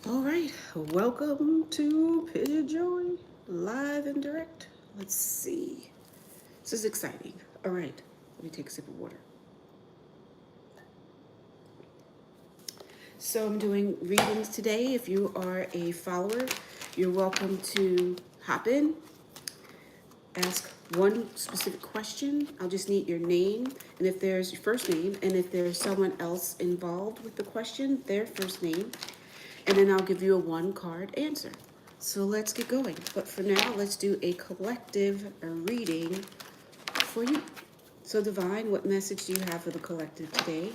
All right, welcome to PY-Jyn live and direct. Let's see. This is exciting. All right, let me take a sip of water. So I'm doing readings today. If you are a follower, you're welcome to hop in, ask one specific question. I'll just need your name, and if there's your first name, and if there's someone else involved with the question, their first name, and then I'll give you a one card answer. So let's get going. But for now, let's do a collective reading for you. So Divine, what message do you have for the collective today?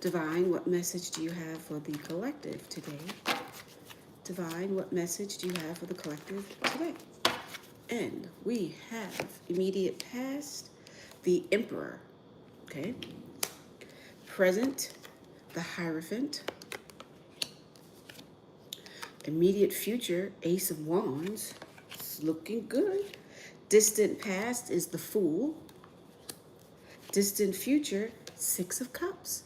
Divine, what message do you have for the collective today? Divine, what message do you have for the collective today? And we have immediate past, the Emperor, okay? Present, the Hierophant. Immediate future, Ace of Wands. It's looking good. Distant past is the Fool. Distant future, Six of Cups.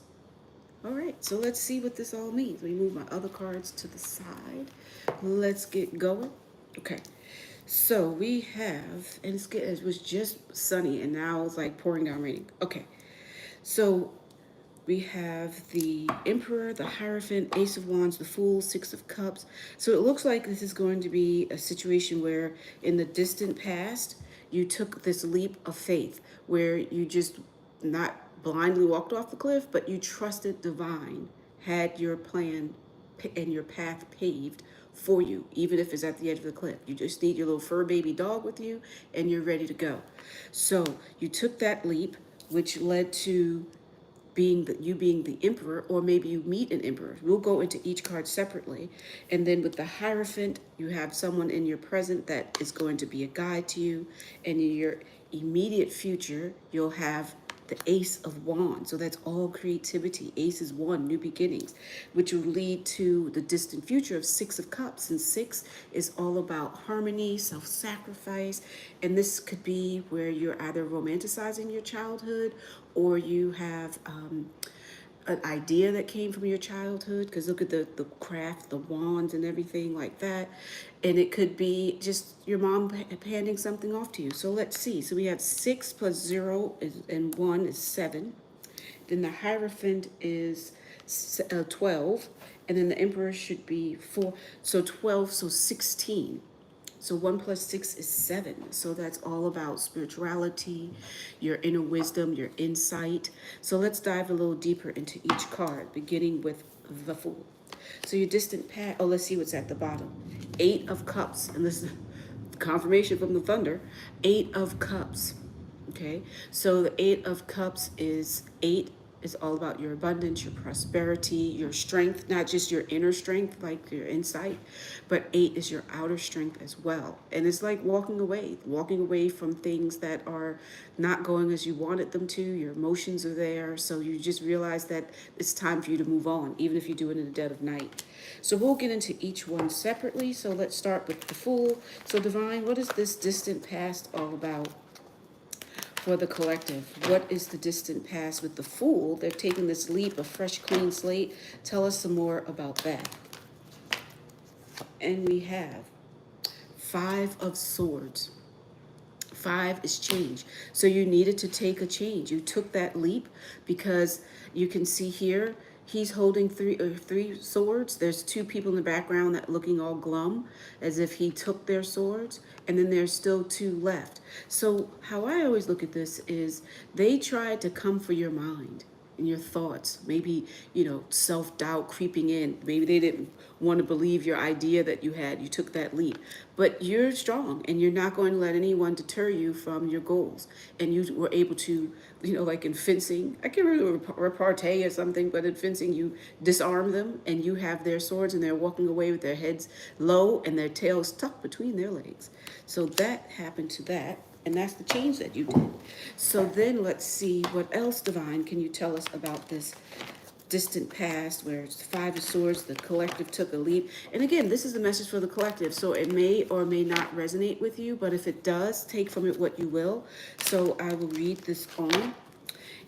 All right, so let's see what this all means. Let me move my other cards to the side. Let's get going. Okay, so we have, and it was just sunny, and now it's like pouring down raining. Okay, so we have the Emperor, the Hierophant, Ace of Wands, the Fool, Six of Cups. So it looks like this is going to be a situation where in the distant past, you took this leap of faith where you just not blindly walked off the cliff, but you trusted divine, had your plan and your path paved for you, even if it's at the edge of the cliff. You just need your little fur baby dog with you and you're ready to go. So you took that leap, which led to being the emperor, or maybe you meet an emperor. We'll go into each card separately. And then with the Hierophant, you have someone in your present that is going to be a guide to you. And in your immediate future, you'll have the Ace of Wands. So that's all creativity. Ace is one, new beginnings, which will lead to the distant future of Six of Cups. And six is all about harmony, self-sacrifice. And this could be where you're either romanticizing your childhood or you have an idea that came from your childhood, because look at the craft, the wands and everything like that. And it could be just your mom handing something off to you. So let's see. So we have 6 plus 0 and 1 is 7. Then the Hierophant is 12. And then the Emperor should be 4. So 12, so 16. So 1 plus 6 is 7. So that's all about spirituality, your inner wisdom, your insight. So let's dive a little deeper into each card, beginning with the Fool. So your distant past, oh, let's see what's at the bottom. 8 of Cups, and this is confirmation from the thunder. 8 of Cups, okay? So the 8 of Cups is 8 is all about your abundance, your prosperity, your strength, not just your inner strength, like your insight, but 8 is your outer strength as well. And it's like walking away from things that are not going as you wanted them to. Your emotions are there. So you just realize that it's time for you to move on, even if you do it in the dead of night. So we'll get into each one separately. So let's start with the Fool. So Divine, what is this distant past all about? For the collective, what is the distant past with the Fool? They're taking this leap, a fresh, clean slate. Tell us some more about that. And we have 5 of Swords. 5 is change. So you needed to take a change. You took that leap because you can see here, he's holding three swords. There's 2 people in the background that looking all glum as if he took their swords. And then there's still 2 left. So how I always look at this is they tried to come for your mind and your thoughts. Maybe, self-doubt creeping in. Maybe they didn't want to believe your idea that you had. You took that leap. But you're strong and you're not going to let anyone deter you from your goals. And you were able to, like in fencing, I can't remember repartee or something, but in fencing you disarm them and you have their swords and they're walking away with their heads low and their tails tucked between their legs. So that happened to that. And that's the change that you did. So then let's see what else, Divine, can you tell us about this distant past where it's 5 of Swords, the collective took a leap. And again, this is the message for the collective. So it may or may not resonate with you, but if it does, take from it what you will. So I will read this on.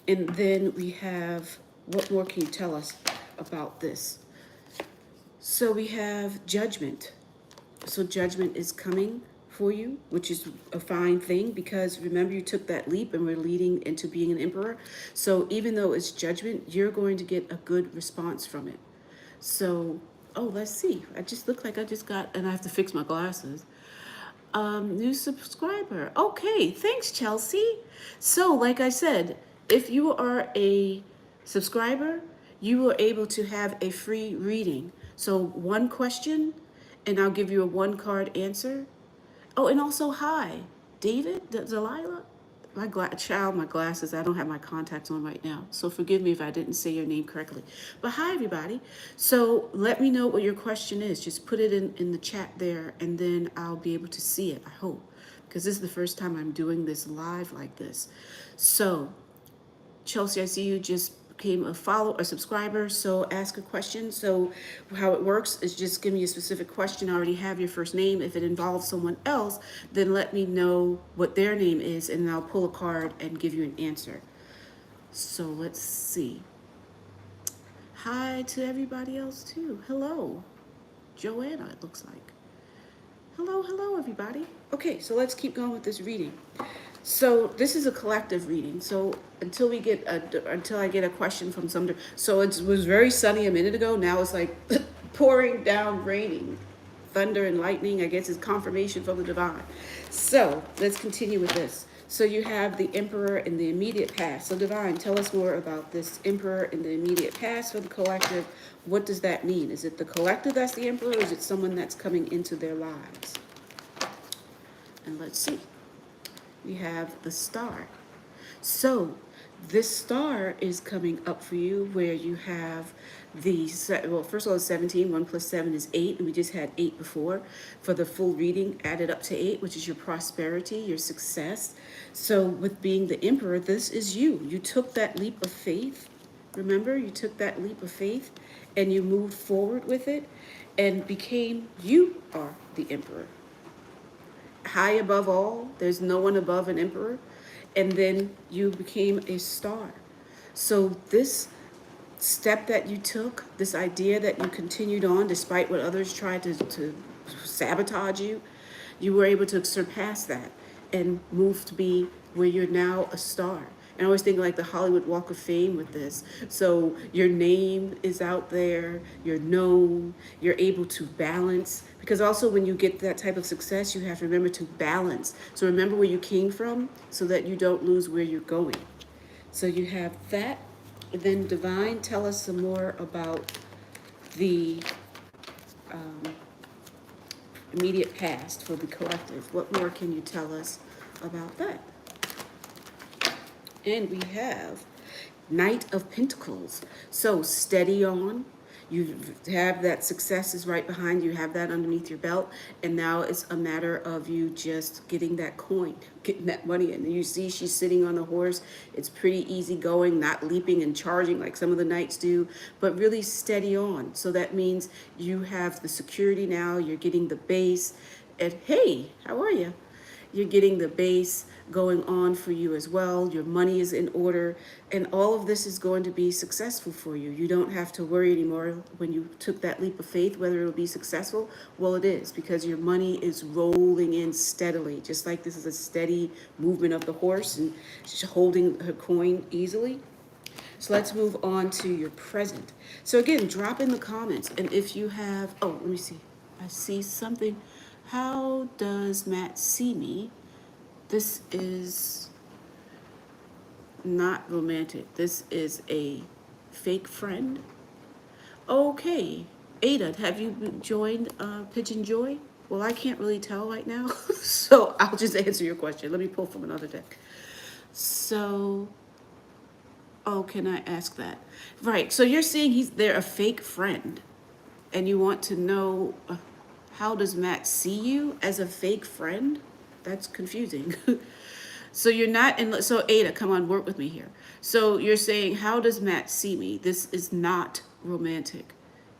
And then we have, what more can you tell us about this? So So we have judgment. So judgment is coming for you, which is a fine thing because remember you took that leap and we're leading into being an emperor. So even though it's judgment, you're going to get a good response from it. So, oh, let's see. I just look like I just got, and I have to fix my glasses. New subscriber. Okay, thanks, Chelsea. So, like I said, if you are a subscriber, you are able to have a free reading. So, one question, and I'll give you a one card answer. Oh, and also, hi, David, Delilah. My glasses, I don't have my contacts on right now. So forgive me if I didn't say your name correctly. But hi, everybody. So let me know what your question is. Just put it in the chat there, and then I'll be able to see it, I hope. Because this is the first time I'm doing this live like this. So Chelsea, I see you just became a subscriber, so ask a question. So how it works is just give me a specific question. I already have your first name. If it involves someone else, then let me know what their name is, and I'll pull a card and give you an answer. So let's see. Hi to everybody else too. Hello. Joanna, it looks like. Hello, everybody. Okay, so let's keep going with this reading. So this is a collective reading. So until I get a question from somebody. So it was very sunny a minute ago. Now it's like pouring down, raining, thunder and lightning. I guess is confirmation from the divine. So let's continue with this. So you have the emperor in the immediate past. So divine, tell us more about this emperor in the immediate past for the collective. What does that mean? Is it the collective that's the emperor, or is it someone that's coming into their lives? And let's see. We have the star. So this star is coming up for you where you have well, first of all, it's 17. 1 plus 7 is 8. And we just had 8 before. For the full reading, added up to 8, which is your prosperity, your success. So with being the emperor, this is you. You took that leap of faith. Remember, you took that leap of faith and you moved forward with it and you are the emperor. High above all, there's no one above an emperor, and then you became a star. So this step that you took, this idea that you continued on despite what others tried to sabotage you, you were able to surpass that and move to be where you're now a star. And I always think like the Hollywood Walk of Fame with this. So your name is out there, you're known, you're able to balance. Because also when you get that type of success, you have to remember to balance. So remember where you came from so that you don't lose where you're going. So you have that. And then divine, tell us some more about the immediate past for the collective. What more can you tell us about that? And we have Knight of Pentacles. So steady on. You have that success is right behind you. Have that underneath your belt. And now it's a matter of you just getting that coin, getting that money in. And you see she's sitting on a horse. It's pretty easy going, not leaping and charging like some of the knights do, but really steady on. So that means you have the security now. You're getting the base. And hey, how are you? You're getting the base going on for you as well. Your money is in order, and all of this is going to be successful for you. You don't have to worry anymore when you took that leap of faith whether it'll be successful. Well, it is, because your money is rolling in steadily, just like this is a steady movement of the horse and she's holding her coin easily. So let's move on to your present. So again, drop in the comments, and if you have, oh, let me see. I see something. How does Matt see me? This is not romantic. This is a fake friend. Okay. Ada, have you joined Pigeon Joy? Well, I can't really tell right now, so I'll just answer your question. Let me pull from another deck. So, oh, can I ask that? Right, so you're saying they're a fake friend, and you want to know how does Matt see you as a fake friend? That's confusing. So you're not in, so Ada, come on, work with me here. So you're saying, how does Matt see me? This is not romantic.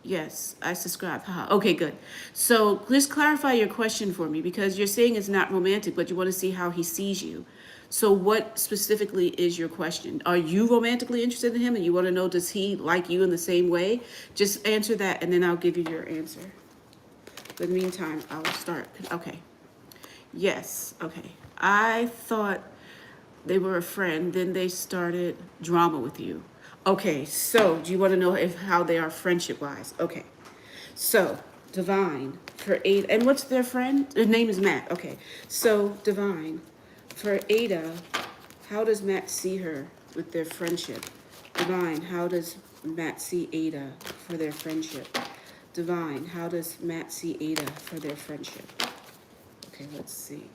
Yes, I subscribe. Okay, good. So just clarify your question for me, because you're saying it's not romantic, but you want to see how he sees you. So what specifically is your question? Are you romantically interested in him and you want to know, does he like you in the same way? Just answer that and then I'll give you your answer. In the meantime, I'll start. Okay. Yes. Okay. I thought they were a friend, then they started drama with you. Okay, so do you want to know how they are friendship wise? Okay. So, Divine for Ada, and what's their friend? Their name is Matt. Okay. So, Divine for Ada, how does Matt see her with their friendship? Divine, how does Matt see Ada for their friendship? Divine, how does Matt see Ada for their friendship? Okay, let's see.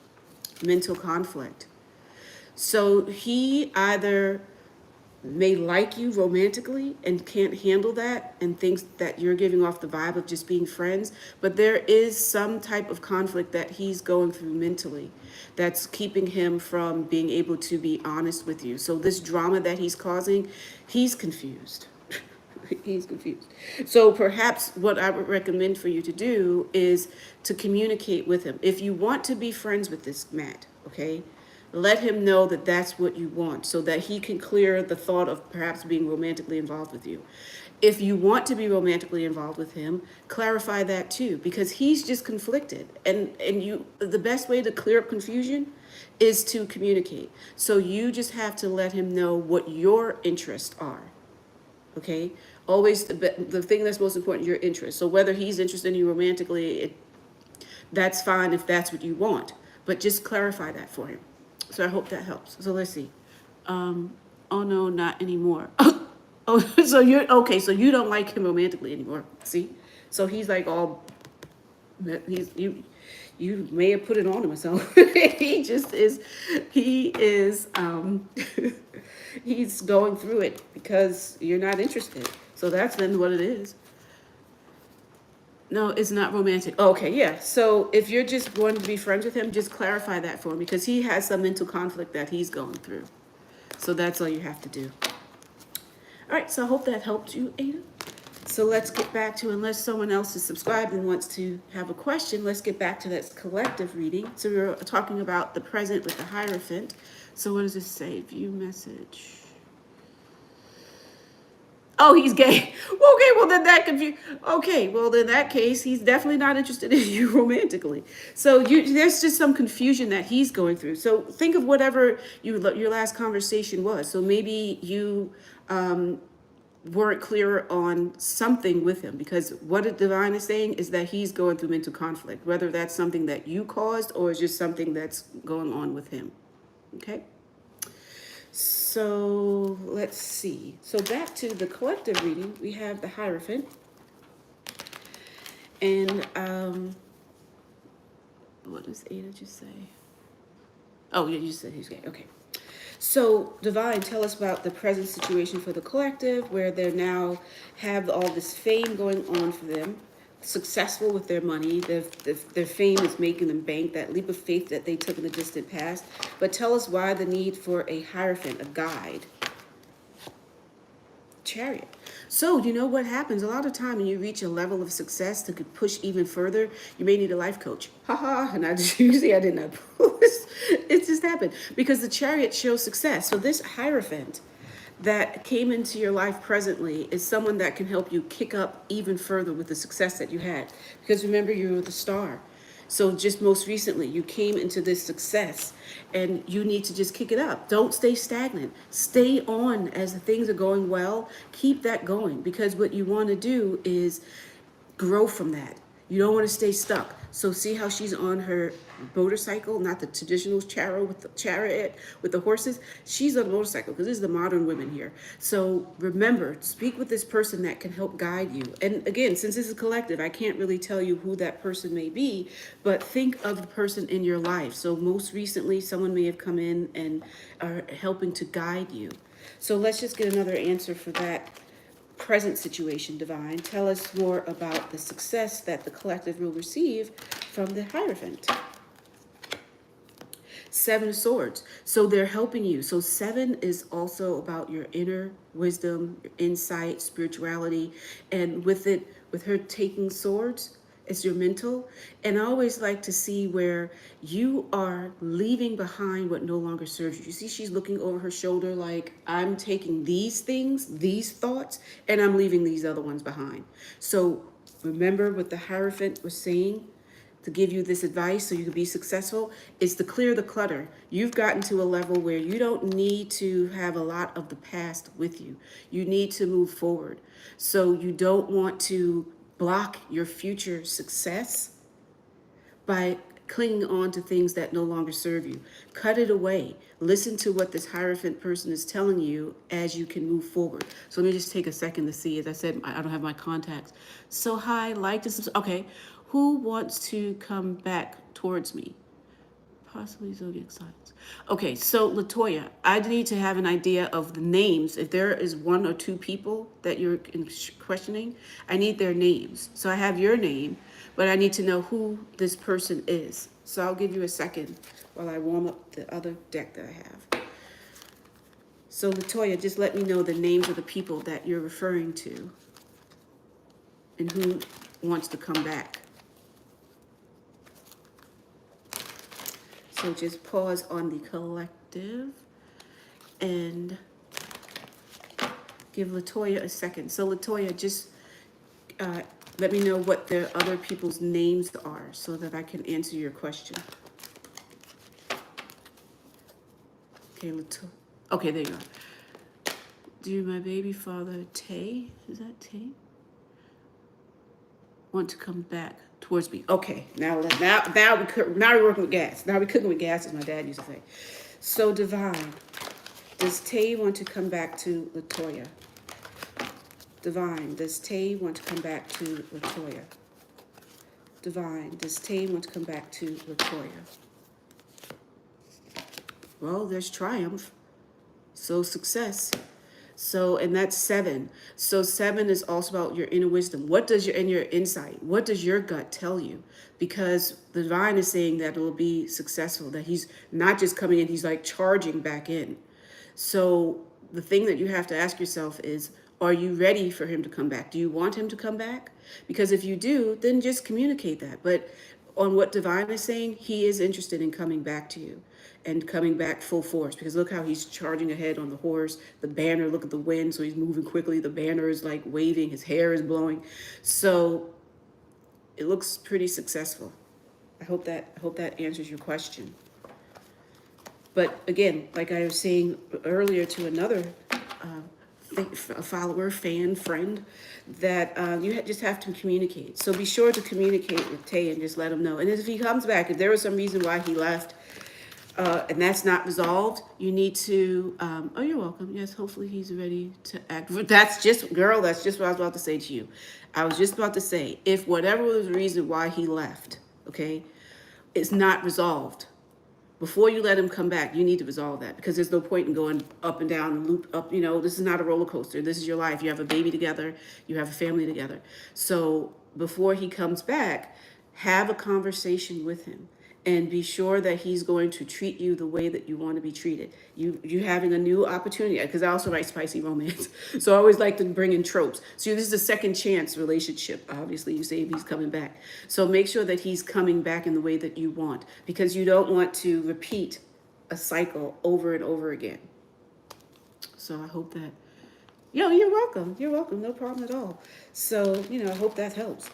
Mental conflict. So he either may like you romantically and can't handle that and thinks that you're giving off the vibe of just being friends, but there is some type of conflict that he's going through mentally that's keeping him from being able to be honest with you. So this drama that he's causing, he's confused. He's confused. So perhaps what I would recommend for you to do is to communicate with him. If you want to be friends with this Matt, okay, let him know that that's what you want so that he can clear the thought of perhaps being romantically involved with you. If you want to be romantically involved with him, clarify that too, because he's just conflicted. And you, the best way to clear up confusion is to communicate. So you just have to let him know what your interests are. Okay, always the thing that's most important, your interest. So whether he's interested in you romantically, that's fine if that's what you want, but just clarify that for him. So I hope that helps. So let's see. Oh no, not anymore. Oh, so you're okay. So you don't like him romantically anymore. See, so he's like all, he's you. You may have put it on him or something. He just is. He is. He's going through it because you're not interested. So that's then what it is. No, it's not romantic. Okay, yeah. So if you're just going to be friends with him, just clarify that for him because he has some mental conflict that he's going through. So that's all you have to do. All right, so I hope that helped you, Ada. So let's get back to, unless someone else is subscribed and wants to have a question, let's get back to that collective reading. So we're talking about the present with the Hierophant. So what does this say? View message. Oh, he's gay. Okay, well then that could be, okay, well in that case, he's definitely not interested in you romantically. So there's just some confusion that he's going through. So think of whatever your last conversation was. So maybe you weren't clear on something with him, because what the divine is saying is that he's going through mental conflict, whether that's something that you caused or is just something that's going on with him. Okay. So let's see. So back to the collective reading, we have the Hierophant. And what does Ada just say? Oh, yeah, you said he's gay. Okay. So Divine, tell us about the present situation for the collective, where they now have all this fame going on for them, successful with their money. Their fame is making them bank, that leap of faith that they took in the distant past. But tell us why the need for a Hierophant, a guide. Chariot. So you know what happens? A lot of time when you reach a level of success to push even further, you may need a life coach. Haha, and I just, you see I did not pull this. It just happened because the Chariot shows success. So this Hierophant that came into your life presently is someone that can help you kick up even further with the success that you had. Because remember, you were the star. So just most recently, you came into this success and you need to just kick it up. Don't stay stagnant. Stay on as the things are going well. Keep that going, because what you want to do is grow from that. You don't want to stay stuck. So see how she's on her motorcycle, not the traditional chariot with the horses. She's on a motorcycle because this is the modern women here. So remember, speak with this person that can help guide you. And again, since this is collective, I can't really tell you who that person may be, but think of the person in your life. So most recently, someone may have come in and are helping to guide you. So let's just get another answer for that present situation, Divine. Tell us more about the success that the collective will receive from the Hierophant. 7 of Swords. So they're helping you. So 7 is also about your inner wisdom, your insight, spirituality. And with it, with her taking swords, It's your mental. And I always like to see where you are leaving behind what no longer serves you. You see, she's looking over her shoulder like, I'm taking these things, these thoughts, and I'm leaving these other ones behind. So remember what the Hierophant was saying to give you this advice so you can be successful is to clear the clutter. You've gotten to a level where you don't need to have a lot of the past with you. You need to move forward. So you don't want to block your future success by clinging on to things that no longer serve you. Cut it away. Listen to what this Hierophant person is telling you as you can move forward. So let me just take a second to see. As I said, I don't have my contacts. So hi, like this. Okay, who wants to come back towards me? Possibly zodiac signs. Okay, so Latoya, I need to have an idea of the names. If there is one or two people that you're questioning, I need their names. So I have your name, but I need to know who this person is. So I'll give you a second while I warm up the other deck that I have. So Latoya, just let me know the names of the people that you're referring to and who wants to come back. So just pause on the collective and give Latoya a second. So Latoya, just let me know what the other people's names are so that I can answer your question. Okay, Latoya. Okay, there you are. Do my baby father, Tay, is that Tay? Want to come back towards me. Okay, now we're working with gas. Now we're cooking with gas, as my dad used to say. So Divine, does Tay want to come back to Latoya? Divine, does Tay want to come back to Latoya? Divine, does Tay want to come back to Latoya? Well, there's triumph. So success. So, and that's 7. So 7 is also about your inner wisdom. What does your insight? What does your gut tell you? Because the divine is saying that it will be successful, that he's not just coming in, he's like charging back in. So the thing that you have to ask yourself is, are you ready for him to come back? Do you want him to come back? Because if you do, then just communicate that. But on what divine is saying, he is interested in coming back to you and coming back full force, because look how he's charging ahead on the horse. The banner, look at the wind, so he's moving quickly. The banner is like waving, his hair is blowing. So it looks pretty successful. I hope that answers your question. But again, like I was saying earlier to another follower, fan, friend, that you just have to communicate. So be sure to communicate with Tay and just let him know. And if he comes back, if there was some reason why he left, and that's not resolved, you need to, oh, you're welcome. Yes, hopefully he's ready to act. That's just, girl, that's just what I was about to say to you. I was just about to say, if whatever was the reason why he left, okay, it's not resolved, before you let him come back, you need to resolve that, because there's no point in going up and down and loop up. You know, this is not a roller coaster. This is your life. You have a baby together. You have a family together. So before he comes back, have a conversation with him and be sure that he's going to treat you the way that you want to be treated. You having a new opportunity, because I also write spicy romance. So I always like to bring in tropes. So this is a second chance relationship. Obviously, you say he's coming back. So make sure that he's coming back in the way that you want, because you don't want to repeat a cycle over and over again. So I hope that, you're welcome. You're welcome. No problem at all. So, I hope that helps.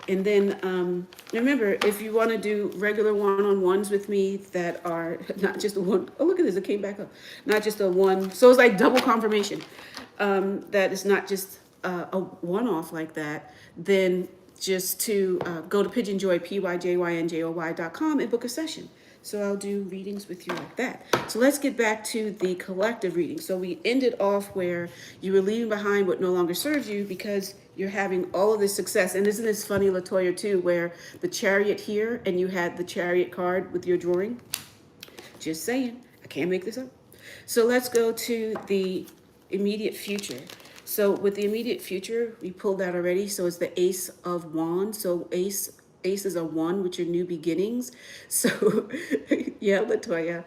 And then remember, if you want to do regular one-on-ones with me that are not just a one, oh, look at this, it came back up. Not just a one, so it's like double confirmation. That is not just a one-off like that, then just to go to PY-Jyn, PY-Jyn.com and book a session. So I'll do readings with you like that. So let's get back to the collective reading. So we ended off where you were leaving behind what no longer serves you because you're having all of this success. And isn't this funny, Latoya, too, where the Chariot here and you had the Chariot card with your drawing? Just saying. I can't make this up. So let's go to the immediate future. So with the immediate future, we pulled that already. So it's the Ace of Wands. So Ace is a 1, which are new beginnings. So yeah, Latoya.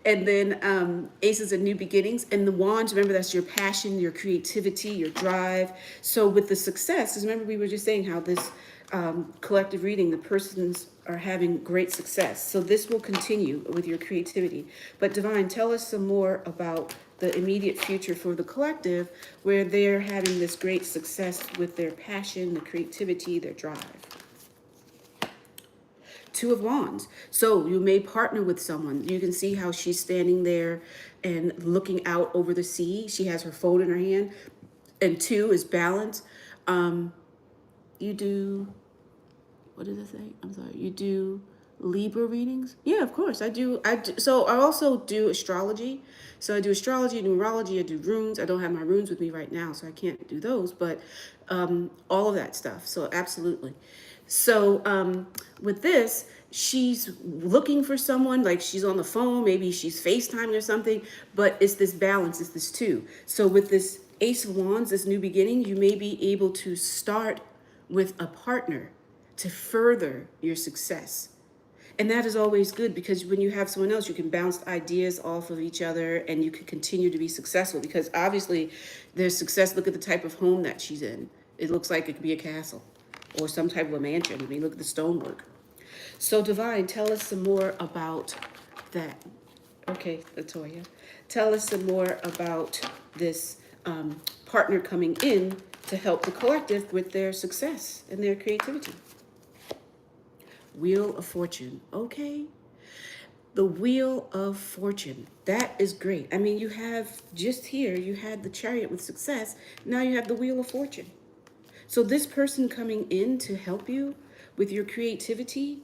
And then aces are new beginnings. And the wands, remember, that's your passion, your creativity, your drive. So with the success, remember we were just saying how this collective reading, the persons are having great success. So this will continue with your creativity. But Divine, tell us some more about the immediate future for the collective, where they're having this great success with their passion, their creativity, their drive. Two of Wands. So you may partner with someone. You can see how she's standing there and looking out over the sea. She has her phone in her hand. And two is balance. You do, what did I say? I'm sorry. You do Libra readings? Yeah, of course. I do. So I also do astrology. So I do astrology, numerology. I do runes. I don't have my runes with me right now, so I can't do those. But all of that stuff. So absolutely. So with this, she's looking for someone, like she's on the phone, maybe she's FaceTiming or something, but it's this balance, it's this two. So with this Ace of Wands, this new beginning, you may be able to start with a partner to further your success. And that is always good, because when you have someone else, you can bounce ideas off of each other and you can continue to be successful, because obviously there's success. Look at the type of home that she's in. It looks like it could be a castle or some type of a mansion. I mean, look at the stonework. So Divine, tell us some more about that. Okay, Latoya, tell us some more about this partner coming in to help the collective with their success and their creativity. Wheel of Fortune. Okay. The Wheel of Fortune. That is great. I mean, you have just here, you had the Chariot with success. Now you have the Wheel of Fortune. So this person coming in to help you with your creativity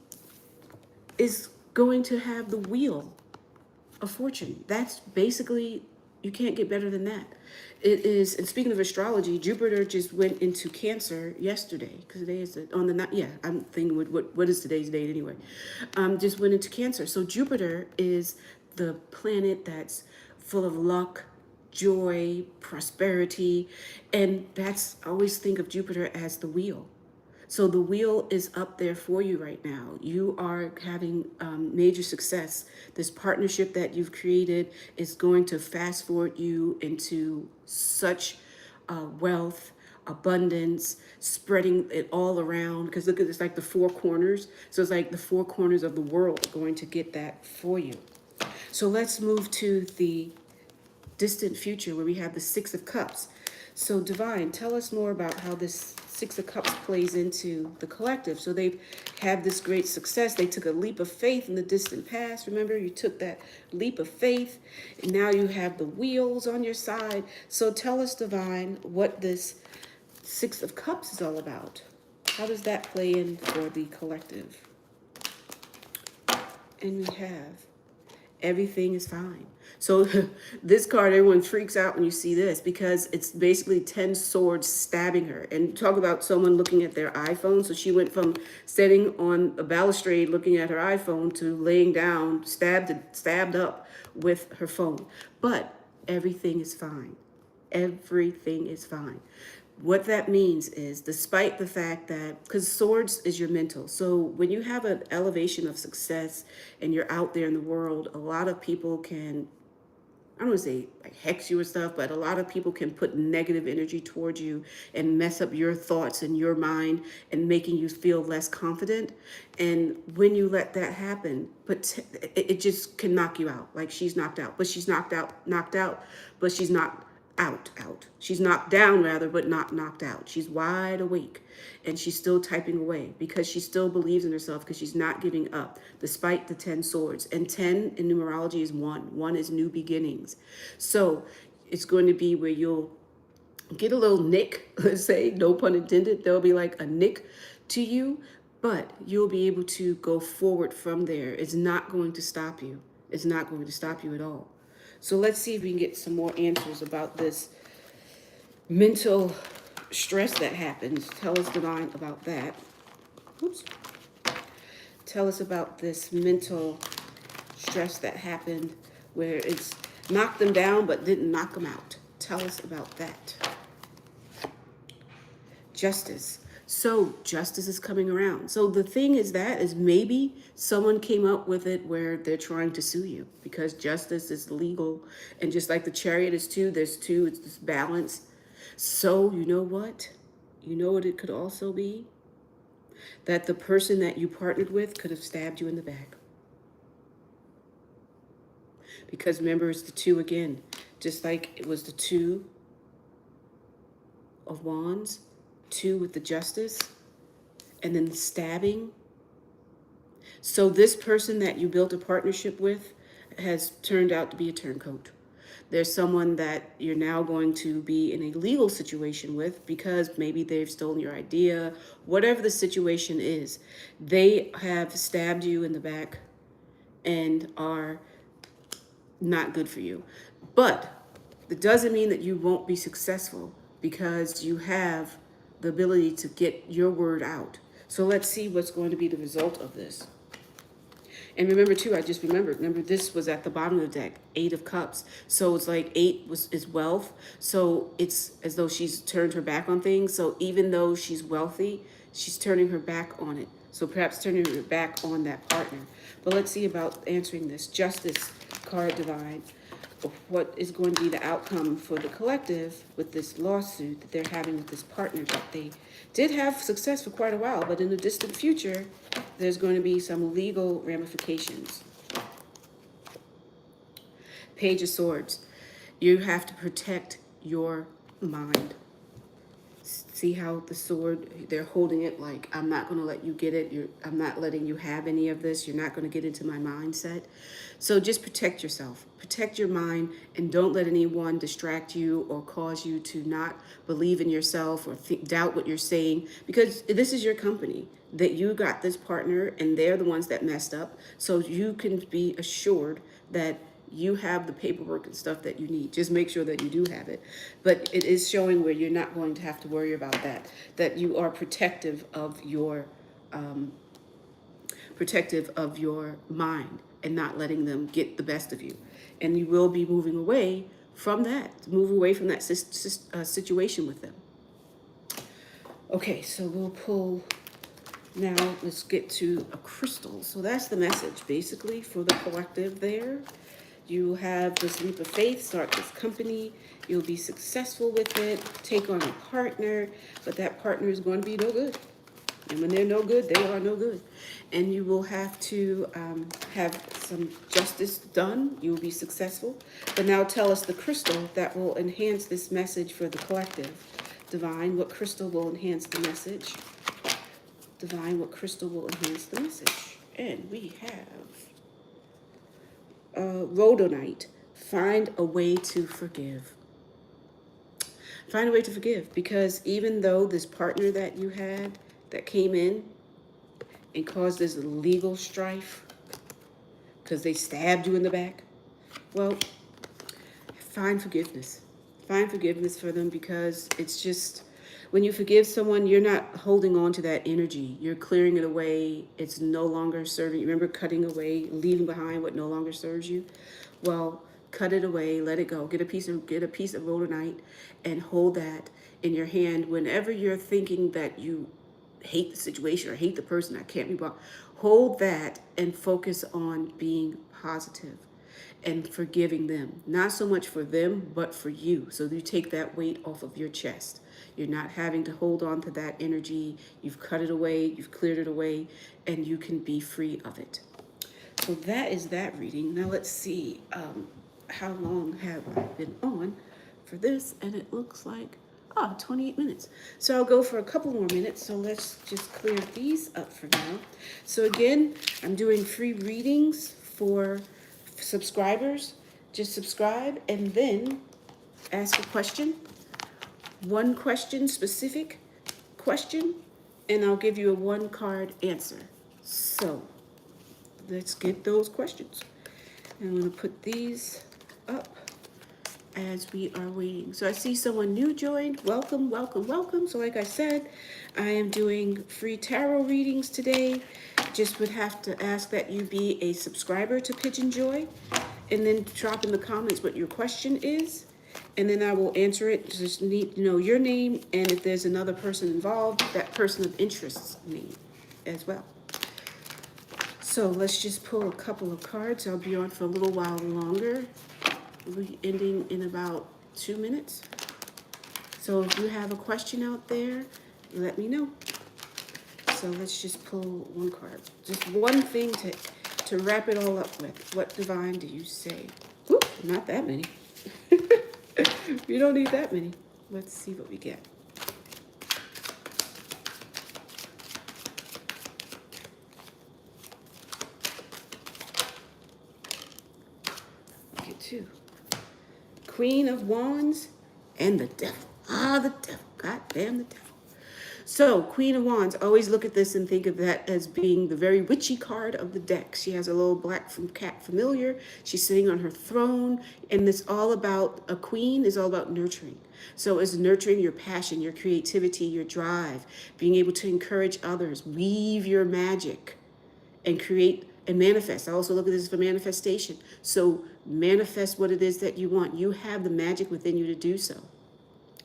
is going to have the Wheel of Fortune. That's basically, you can't get better than that. It is, and speaking of astrology, Jupiter just went into Cancer yesterday, because today is on the night. Yeah, I'm thinking what is today's date anyway? Just went into Cancer. So Jupiter is the planet that's full of luck, joy, prosperity, and that's, I always think of Jupiter as the wheel. So the wheel is up there for you right now. You are having major success. This partnership that you've created is going to fast forward you into such wealth, abundance, spreading it all around. Because look at this, like the four corners. So it's like the four corners of the world are going to get that for you. So let's move to the distant future, where we have the Six of Cups. So Divine, tell us more about how this Six of Cups plays into the collective. So they've had this great success. They took a leap of faith in the distant past. Remember, you took that leap of faith, and now you have the wheels on your side. So tell us, Divine, what this Six of Cups is all about. How does that play in for the collective? And we have everything is fine. So this card, everyone freaks out when you see this, because it's basically 10 swords stabbing her. And talk about someone looking at their iPhone. So she went from sitting on a balustrade looking at her iPhone to laying down, stabbed up with her phone. But everything is fine. Everything is fine. What that means is, despite the fact that, because swords is your mental. So when you have an elevation of success and you're out there in the world, a lot of people can, I don't want to say like hex you or stuff, but a lot of people can put negative energy towards you and mess up your thoughts and your mind and making you feel less confident. And when you let that happen, but it just can knock you out. Like she's knocked out, but she's knocked out, but she's not out. She's knocked down rather, but not knocked out. She's wide awake and she's still typing away, because she still believes in herself, because she's not giving up despite the 10 swords. And 10 in numerology is 1. 1 is new beginnings. So it's going to be where you'll get a little nick, let's say, no pun intended. There'll be like a nick to you, but you'll be able to go forward from there. It's not going to stop you. It's not going to stop you at all. So let's see if we can get some more answers about this mental stress that happens. Tell us, Divine, about that. Oops. Tell us about this mental stress that happened, where it's knocked them down but didn't knock them out. Tell us about that. Justice. So justice is coming around. So the thing is maybe someone came up with it where they're trying to sue you, because justice is legal. And just like the Chariot is 2, there's 2, it's this balance. So you know what? You know what it could also be? that the person that you partnered with could have stabbed you in the back. Because remember, it's the two again. Just like it was the Two of Wands, two with the Justice, and then the stabbing. So this person that you built a partnership with has turned out to be a turncoat. There's someone that you're now going to be in a legal situation with because maybe they've stolen your idea, whatever the situation is. They have stabbed you in the back and are not good for you. But it doesn't mean that you won't be successful because you have the ability to get your word out. So let's see what's going to be the result of this. And remember too, I just remember this was at the bottom of the deck, 8 of Cups. So it's like 8 is wealth. So it's as though she's turned her back on things. So even though she's wealthy, she's turning her back on it. So perhaps turning her back on that partner. But let's see about answering this. Justice card, Divine. What is going to be the outcome for the collective with this lawsuit that they're having with this partner that they did have success for quite a while, but in the distant future, there's going to be some legal ramifications. Page of Swords. You have to protect your mind. See how the sword, they're holding it like, I'm not going to let you get it. I'm not letting you have any of this. You're not going to get into my mindset. So just protect yourself. Protect your mind and don't let anyone distract you or cause you to not believe in yourself or doubt what you're saying, because this is your company, that you got this partner and they're the ones that messed up. So you can be assured that you have the paperwork and stuff that you need. Just make sure that you do have it. But it is showing where you're not going to have to worry about that you are protective of your mind and not letting them get the best of you. And you will be moving away from that, situation with them. Okay, so we'll pull now. Let's get to a crystal. So that's the message basically for the collective there. You have this leap of faith, start this company, you'll be successful with it, take on a partner, but that partner is going to be no good. And when they're no good, they are no good. And you will have to have some justice done. You will be successful. But now tell us the crystal that will enhance this message for the collective. Divine, what crystal will enhance the message? Divine, what crystal will enhance the message? And we have rhodonite. Find a way to forgive. Find a way to forgive, because even though this partner that you had that came in and caused this legal strife because they stabbed you in the back, well, find forgiveness. Find forgiveness for them, because it's just, when you forgive someone, you're not holding on to that energy. You're clearing it away. It's no longer serving you. Remember, cutting away, leaving behind what no longer serves you? Well, cut it away, let it go. Get a piece of rhodonite and hold that in your hand whenever you're thinking that you hate the situation or hate the person. I can't be bothered. Hold that and focus on being positive and forgiving them. Not so much for them, but for you. So you take that weight off of your chest. You're not having to hold on to that energy. You've cut it away, you've cleared it away, and you can be free of it. So that is that reading. Now let's see, how long have I been on for this? And it looks like 28 minutes. So I'll go for a couple more minutes. So let's just clear these up for now. So again, I'm doing free readings for subscribers. Just subscribe and then ask a question. One question, specific question, and I'll give you a 1-card answer. So let's get those questions. I'm going to put these up as we are waiting. So I see someone new joined. Welcome, welcome, welcome. So like I said, I am doing free tarot readings today. Just would have to ask that you be a subscriber to Pigeon Joy, and then drop in the comments what your question is, and then I will answer it. Just need to know your name, and if there's another person involved, that person of interest's name as well. So let's just pull a couple of cards. I'll be on for a little while longer. We'll be ending in about 2 minutes. So if you have a question out there, let me know. So let's just pull one card. Just one thing to wrap it all up with. What divine do you say? Whoop, not that many. You don't need that many. Let's see what we get. Get two. Queen of Wands and the Devil. Ah, the Devil. God damn the Devil. So, Queen of Wands, always look at this and think of that as being the very witchy card of the deck. She has a little black cat familiar. She's sitting on her throne, and it's all about, a queen is all about nurturing. So it's nurturing your passion, your creativity, your drive, being able to encourage others, weave your magic, and create and manifest. I also look at this for manifestation. So manifest what it is that you want. You have the magic within you to do so.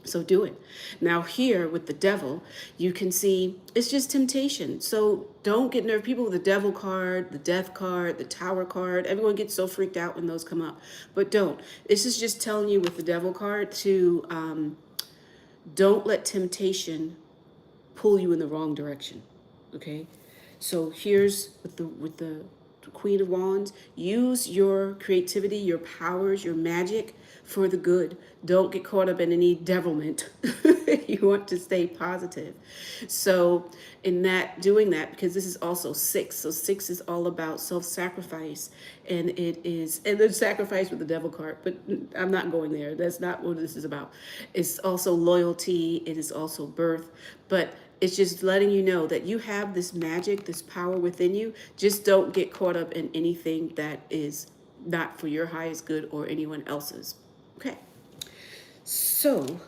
So do it. Now here with the Devil, you can see it's just temptation. So don't get nervous. People with the Devil card, the Death card, the Tower card, everyone gets so freaked out when those come up. But don't. This is just telling you with the Devil card to don't let temptation pull you in the wrong direction. Okay? So here's with the Queen of Wands, use your creativity, your powers, your magic for the good. Don't get caught up in any devilment. You want to stay positive. So in that, doing that, because this is also 6. So 6 is all about self-sacrifice, and the sacrifice with the Devil card, but I'm not going there. That's not what this is about. It's also loyalty. It is also birth, but it's just letting you know that you have this magic, this power within you. Just don't get caught up in anything that is not for your highest good or anyone else's. Okay. So,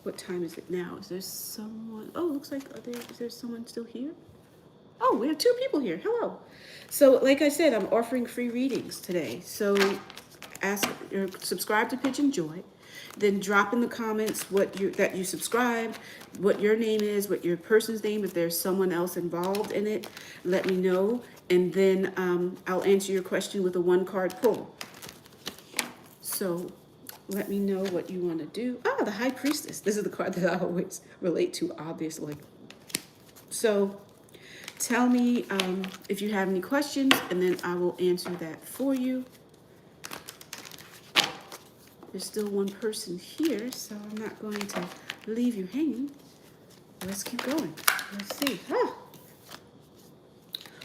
what time is it now? Is there someone? Oh, looks like is there someone still here? Oh, we have 2 people here. Hello. So, like I said, I'm offering free readings today. So, subscribe to Pigeon Joy. Then drop in the comments that you subscribed, what your name is, what your person's name, if there's someone else involved in it, let me know. And then I'll answer your question with a 1-card pull. So let me know what you want to do. Ah, the High Priestess. This is the card that I always relate to, obviously. So tell me if you have any questions, and then I will answer that for you. There's still one person here, so I'm not going to leave you hanging. Let's keep going. Let's see.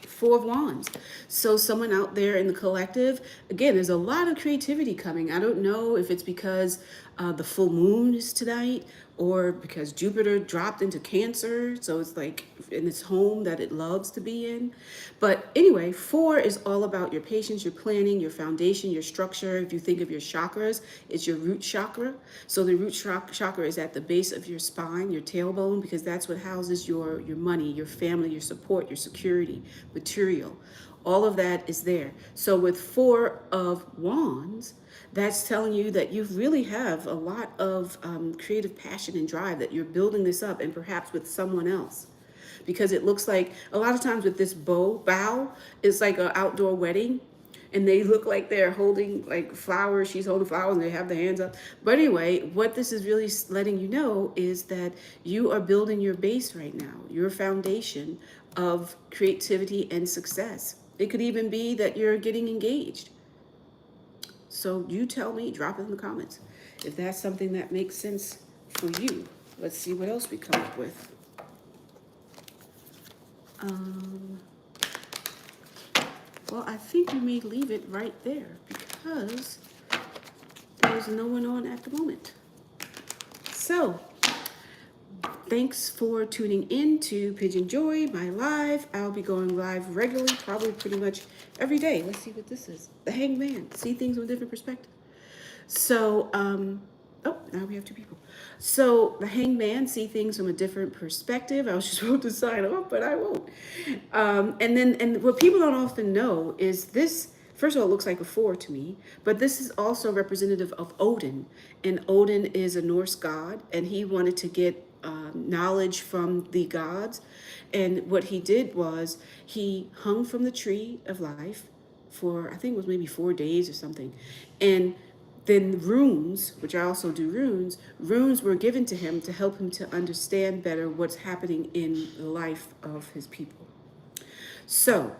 4 of Wands. So someone out there in the collective, again, there's a lot of creativity coming. I don't know if it's because the full moon is tonight, or because Jupiter dropped into Cancer, so it's like in its home that it loves to be in. But anyway, 4 is all about your patience, your planning, your foundation, your structure. If you think of your chakras, it's your root chakra. So the root chakra is at the base of your spine, your tailbone, because that's what houses your money, your family, your support, your security, material. All of that is there. So with 4 of Wands, that's telling you that you really have a lot of creative passion and drive, that you're building this up, and perhaps with someone else. Because it looks like a lot of times with this bow, it's like an outdoor wedding, and they look like they're holding like flowers. She's holding flowers and they have their hands up. But anyway, what this is really letting you know is that you are building your base right now, your foundation of creativity and success. It could even be that you're getting engaged. So you tell me, drop it in the comments if that's something that makes sense for you. Let's see what else we come up with. Well, I think we may leave it right there because there's no one on at the moment. So, thanks for tuning in to Pigeon Joy, my live. I'll be going live regularly, probably pretty much every day. Let's see what this is. The Hangman. See things from a different perspective. So, oh, now we have 2 people. So the Hangman, see things from a different perspective. I was just about to sign off, but I won't. And what people don't often know is this. First of all, it looks like a 4 to me, but this is also representative of Odin. And Odin is a Norse god, and he wanted to get knowledge from the gods. And what he did was he hung from the tree of life for, I think it was maybe 4 days or something. And Then runes, which I also do runes were given to him to help him to understand better what's happening in the life of his people. So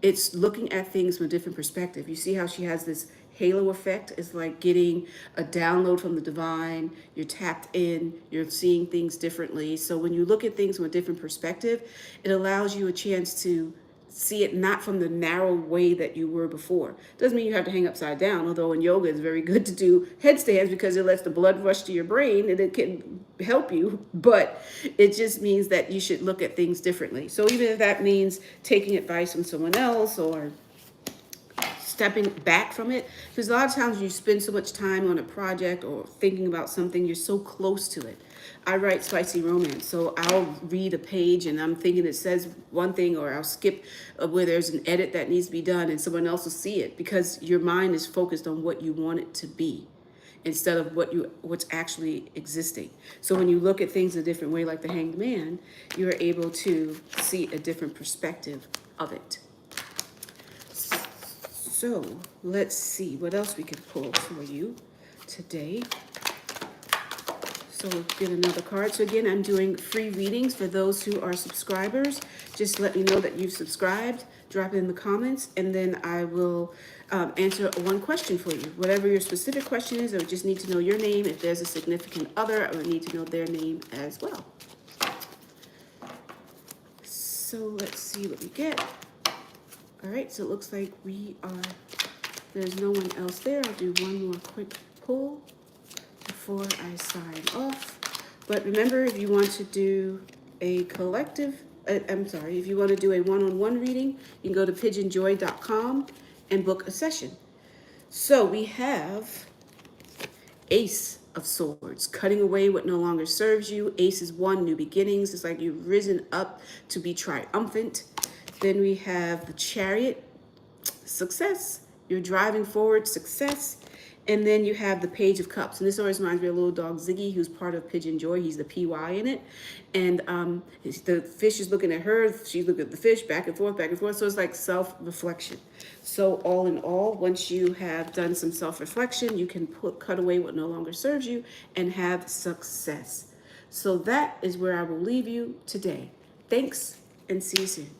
it's looking at things from a different perspective. You see how she has this halo effect? It's like getting a download from the divine. You're tapped in, you're seeing things differently. So when you look at things from a different perspective, it allows you a chance to see it not from the narrow way that you were before. Doesn't mean you have to hang upside down, although in yoga it's very good to do headstands because it lets the blood rush to your brain and it can help you. But it just means that you should look at things differently. So even if that means taking advice from someone else or stepping back from it, because a lot of times you spend so much time on a project or thinking about something, you're so close to it. I write spicy romance, so I'll read a page and I'm thinking it says one thing, or I'll skip where there's an edit that needs to be done and someone else will see it, because your mind is focused on what you want it to be instead of what's actually existing. So when you look at things a different way, like the Hanged Man, you're able to see a different perspective of it. So let's see what else we can pull for you today. So we'll get another card. So again, I'm doing free readings for those who are subscribers. Just let me know that you've subscribed. Drop it in the comments, and then I will answer one question for you. Whatever your specific question is, I would just need to know your name. If there's a significant other, I would need to know their name as well. So let's see what we get. All right, so it looks like there's no one else there. I'll do one more quick pull before I sign off. But remember, if you want to do a collective, if you want to do a one-on-one reading, you can go to PY-Jyn.com and book a session. So we have Ace of Swords, cutting away what no longer serves you. Ace is one, new beginnings. It's like you've risen up to be triumphant. Then we have the Chariot, success. You're driving forward, success. And then you have the Page of Cups. And this always reminds me of little dog Ziggy, who's part of Pigeon Joy. He's the PY in it. And the fish is looking at her. She's looking at the fish, back and forth, back and forth. So it's like self-reflection. So all in all, once you have done some self-reflection, you can cut away what no longer serves you and have success. So that is where I will leave you today. Thanks, and see you soon.